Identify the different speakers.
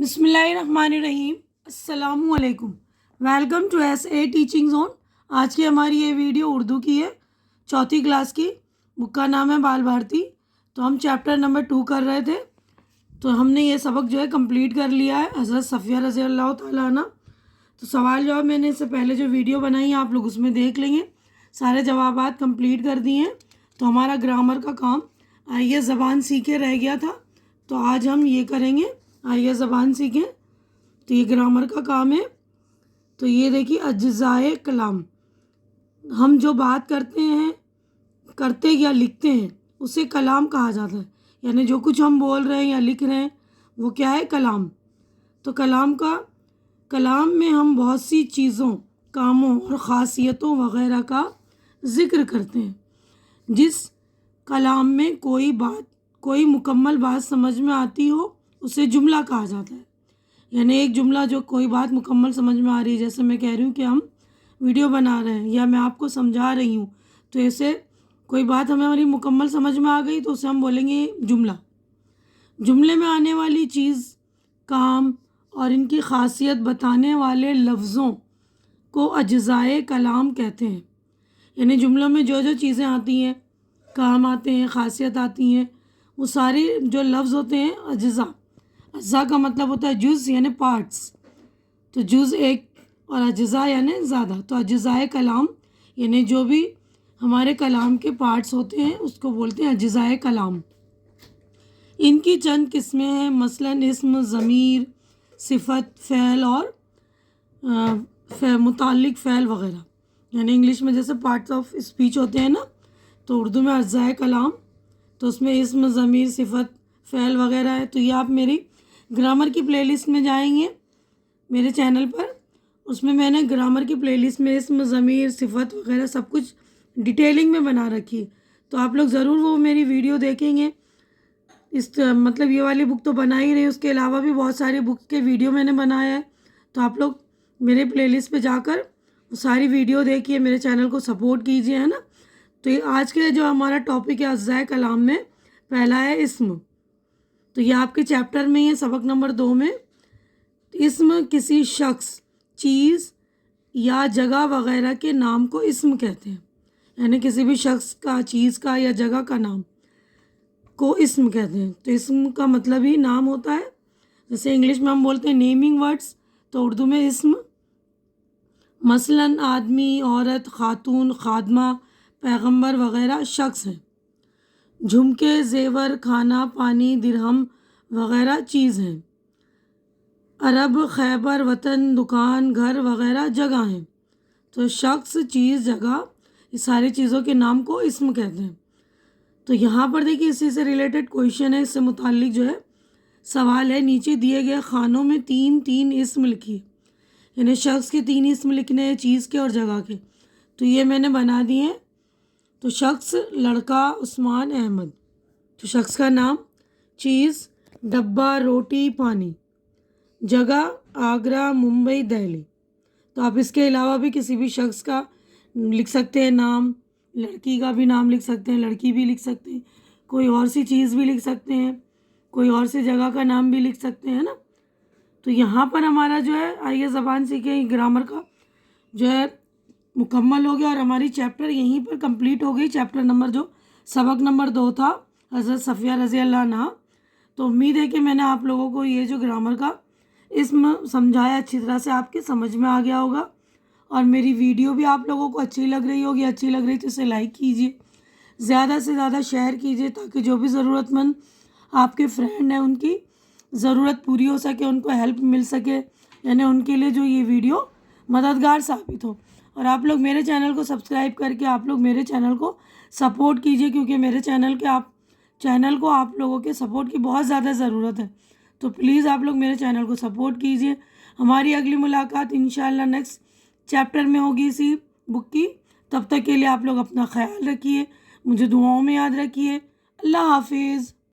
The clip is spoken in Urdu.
Speaker 1: بسم اللہ الرحمن الرحیم۔ السلام علیکم، welcome to S A teaching zone. آج کی ہماری یہ ویڈیو اردو کی ہے، چوتھی کلاس کی۔ بک کا نام ہے بال بھارتی۔ تو ہم چیپٹر نمبر 2 کر رہے تھے، تو ہم نے یہ سبق جو ہے کمپلیٹ کر لیا ہے، حضرت صفیہ رضی اللہ تعالیٰ عنہ۔ تو سوال جواب میں نے اس سے پہلے جو ویڈیو بنائی ہے آپ لوگ اس میں دیکھ لیں گے، سارے جوابات کمپلیٹ کر دیے ہیں۔ تو ہمارا گرامر کا کام آئیے زبان سیکھے رہ گیا تھا، تو آج ہم یہ کریں گے، آئیے زبان سیکھیں۔ تو یہ گرامر کا کام ہے۔ تو یہ دیکھیے اجزائے کلام، ہم جو بات کرتے یا لکھتے ہیں اسے کلام کہا جاتا ہے، یعنی جو کچھ ہم بول رہے ہیں یا لکھ رہے ہیں وہ کیا ہے؟ کلام۔ تو کلام میں ہم بہت سی چیزوں، کاموں اور خاصیتوں وغیرہ کا ذکر کرتے ہیں۔ جس کلام میں کوئی مکمل بات سمجھ میں آتی ہو اسے جملہ کہا جاتا ہے، یعنی ایک جملہ جو کوئی بات مکمل سمجھ میں آ رہی ہے، جیسے میں کہہ رہی ہوں کہ ہم ویڈیو بنا رہے ہیں یا میں آپ کو سمجھا رہی ہوں، تو ایسے کوئی بات ہماری مکمل سمجھ میں آ گئی تو اسے ہم بولیں گے جملہ۔ جملے میں آنے والی چیز، کام اور ان کی خاصیت بتانے والے لفظوں کو اجزائے کلام کہتے ہیں۔ یعنی جملوں میں جو جو چیزیں آتی ہیں، کام آتے ہیں، خاصیت آتی ہیں، وہ ساری جو لفظ ہوتے ہیں اجزاء کا مطلب ہوتا ہے جز، یعنی پارٹس۔ تو جز ایک اور اجزاء یعنی زیادہ۔ تو اجزائے کلام یعنی جو بھی ہمارے کلام کے پارٹس ہوتے ہیں اس کو بولتے ہیں اجزائے کلام۔ ان کی چند قسمیں ہیں، مثلاً اسم، ضمیر، صفت، فعل اور متعلق فعل وغیرہ۔ یعنی انگلش میں جیسے پارٹس آف اسپیچ ہوتے ہیں نا، تو اردو میں اجزائے کلام، تو اس میں اسم، ضمیر، صفت، فعل وغیرہ ہے۔ تو یہ آپ میری گرامر کی پلے لسٹ میں جائیں گے میرے چینل پر، اس میں نے گرامر کی پلے لسٹ میں اسم، ضمیر، صفت وغیرہ سب کچھ ڈیٹیلنگ میں بنا رکھی ہے۔ تو آپ لوگ ضرور وہ میری ویڈیو دیکھیں گے۔ مطلب یہ والی بک تو بنا ہی رہی ہے، اس کے علاوہ بھی بہت ساری بک کے ویڈیو میں نے بنایا ہے، تو آپ لوگ میرے پلے لسٹ پہ جا کر وہ ساری ویڈیو دیکھیے، میرے چینل کو سپورٹ کیجیے، ہے نا۔ تو یہ آج کے جو ہمارا ٹاپک ہے اجزائے کلام میں پہلا ہے اسم۔ تو یہ آپ کے چیپٹر میں ہے، سبق نمبر 2 میں۔ اسم کسی شخص، چیز یا جگہ وغیرہ کے نام کو اسم کہتے ہیں، یعنی کسی بھی شخص کا، چیز کا یا جگہ کا نام کو اسم کہتے ہیں۔ تو اسم کا مطلب ہی نام ہوتا ہے، جیسے انگلش میں ہم بولتے ہیں نیمنگ ورڈس، تو اردو میں اسم مثلاً آدمی، عورت، خاتون، خادمہ، پیغمبر وغیرہ شخص ہیں۔ جھمکے، زیور، کھانا، پانی، درہم وغیرہ چیز ہیں۔ عرب، خیبر، وطن، دکان، گھر وغیرہ جگہ ہیں۔ تو شخص، چیز، جگہ، یہ ساری چیزوں کے نام کو اسم کہتے ہیں۔ تو یہاں پر دیکھیے اسی سے ریلیٹڈ کویشچن ہے، اس سے متعلق جو ہے سوال ہے، نیچے دیے گئے خانوں میں 3 اسم لکھیے، یعنی شخص کے 3 اسم لکھنے ہیں، چیز کے اور جگہ کے۔ تو یہ میں نے بنا دیے ہیں۔ تو شخص لڑکا عثمان احمد، تو شخص کا نام، چیز ڈبہ، روٹی، پانی، جگہ آگرہ، ممبئی، دہلی۔ تو آپ اس کے علاوہ بھی کسی بھی شخص کا لکھ سکتے ہیں نام، لڑکی کا بھی نام لکھ سکتے ہیں، لڑکی بھی لکھ سکتے ہیں، کوئی اور سی چیز بھی لکھ سکتے ہیں، کوئی اور سی جگہ کا نام بھی لکھ سکتے ہیں نا۔ تو یہاں پر ہمارا جو ہے آئیے زبان سیکھیں گرامر کا جو ہے مکمل ہو گیا، اور ہماری چیپٹر یہیں پر کمپلیٹ ہو گئی، چیپٹر نمبر جو سبق نمبر 2 تھا حضرت صفیہ رضی اللہ عنہا۔ تو امید ہے کہ میں نے آپ لوگوں کو یہ جو گرامر کا اسم سمجھایا اچھی طرح سے آپ کے سمجھ میں آ گیا ہوگا، اور میری ویڈیو بھی آپ لوگوں کو اچھی لگ رہی ہوگی۔ اچھی لگ رہی تو اسے لائک کیجیے، زیادہ سے زیادہ شیئر کیجیے، تاکہ جو بھی ضرورت مند آپ کے فرینڈ ہیں ان کی ضرورت پوری ہو سکے، ان کو ہیلپ مل سکے، یعنی ان کے لیے جو یہ ویڈیو مددگار ثابت ہو۔ اور آپ لوگ میرے چینل کو سبسکرائب کر کے آپ لوگ میرے چینل کو سپورٹ کیجیے، کیونکہ میرے چینل کو آپ لوگوں کے سپورٹ کی بہت زیادہ ضرورت ہے۔ تو پلیز آپ لوگ میرے چینل کو سپورٹ کیجیے۔ ہماری اگلی ملاقات انشاءاللہ نیکسٹ چیپٹر میں ہوگی اسی بک کی۔ تب تک کے لیے آپ لوگ اپنا خیال رکھیے، مجھے دعاؤں میں یاد رکھیے۔ اللہ حافظ۔